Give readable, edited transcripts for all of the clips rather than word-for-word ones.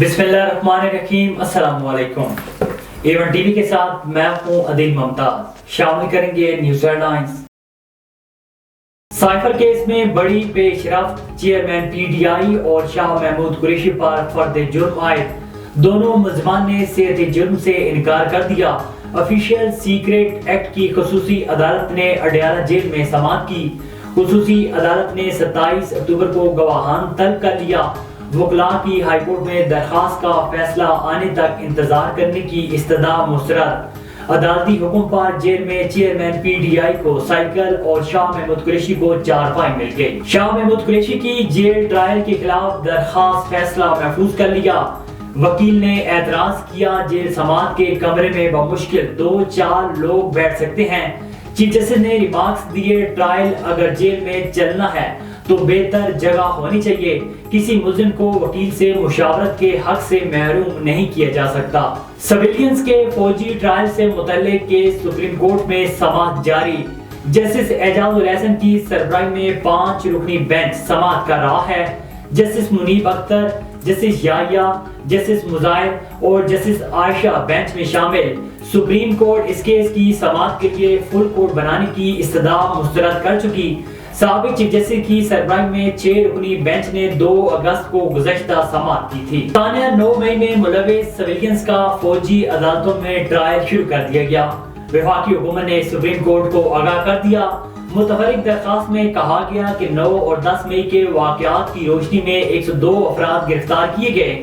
बिस्मिल्लाहिर्रहमानिर्रहीम। अस्सलाम वालेकुम। A1 टीवी के साथ मैं हूं अदिल मुमताज। शामिल करेंगे न्यूज़ हेडलाइंस। साइफर केस में बड़ी पेशरफ्त, चेयरमैन PTI और शाह महमूद कुरैशी पर फर्द जुर्म आयद। दोनों मुल्ज़मान ने सेहत जुर्म से इनकार कर दिया। ऑफिशियल सीक्रेट एक्ट की खुसूसी अदालत ने अडयाला जेल में समाअत की। खुसूसी अदालत ने 27 अक्टूबर को गवाहान तलब कर लिया। वकला की हाईकोर्ट में दरखास्त का फैसला आने तक इंतजार करने की इस्तदा मुस्तरद। अदालती हुक्म पर जेल में चेयरमैन PTI को साइकिल और शाह महमूद कुरैशी को चारपाई मिल गई। शाह महमूद कुरैशी की जेल ट्रायल के खिलाफ दरखास्त फैसला महफूज कर लिया। वकील ने एतराज किया, जेल समाअत के कमरे में बमुश्किल 2-4 लोग बैठ सकते हैं। चीफ जस्टिस ने रिमार्क्स दिए, ट्रायल अगर जेल में चलना है तो बेहतर जगह होनी चाहिए। किसी मुल्जिम को वकील से मुशावरत के हक से महरूम नहीं किया जा सकता। सिविलियंस के फौजी ट्रायल से मुतल्लिक केस सुप्रीम कोर्ट में समाअत जारी। जस्टिस एजाजुल हसन की सरबराही में 5 रुकनी बेंच समाअत कर रहा है। Justice Munib Akhtar, justice Yahya, justice Mazahar और जस्टिस आयशा बेंच में शामिल। सुप्रीम कोर्ट इस केस की समाअत के लिए फुल कोर्ट बनाने की इस्तदा मुस्तरद कर चुकी। साबिक चीफ जस्टिस की सरबराही में 6 रुकनी बेंच ने 2 अगस्त को गुज़श्ता समाअत की थी। तानिया 9 मई में मुलविस सिविलियंस का फौजी अदालतों में ट्रायल शुरू कर दिया गया। वफाकी हुकूमत ने सुप्रीम कोर्ट को आगाह कर दिया। मुतफरिक दरखास्त में कहा गया कि 9 और 10 मई के वाक़यात की रोशनी में 102 अफराद गिरफ्तार किए गए।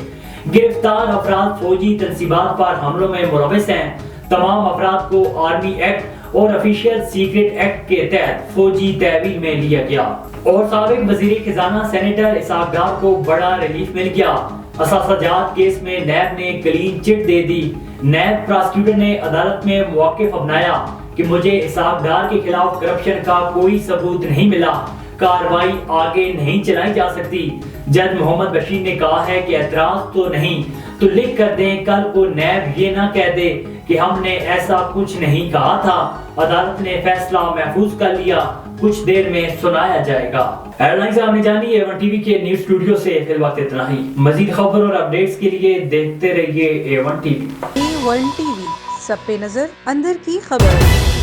गिरफ्तार अफराद फौजी तंसीबात पर हमलों में मुलविस हैं। तमाम अफराद को आर्मी एक्ट और ऑफिशियल सीक्रेट एक्ट के तहत फौजी तहवील में लिया गया। और साबिक वजीर खजाना सेनेटर इसहाक डार को बड़ा रिलीफ मिल गया। असासाजात केस में नैब ने क्लीन चिट दे दी। नैब प्रोसिक्यूटर ने अदालत में मौक़िफ़ अपनाया कि मुझे इसहाक डार के खिलाफ करप्शन का कोई सबूत नहीं मिला, कार्रवाई आगे नहीं चलाई जा सकती। जज मोहम्मद बशीर ने कहा है कि एतराज तो नहीं तो लिख कर दें, कल को नैब ये ना कह दे कि हमने ऐसा कुछ नहीं कहा था। अदालत ने फैसला महफूज कर लिया, कुछ देर में सुनाया जाएगा। हेडलाइंस आपने जानी A1 टीवी के न्यूज़ स्टूडियो से फिल वक्त इतना ही। मजीद खबर और अपडेट्स के लिए देखते रहिए A1 टीवी। A1 टीवी, सब पे नजर, अंदर की खबर।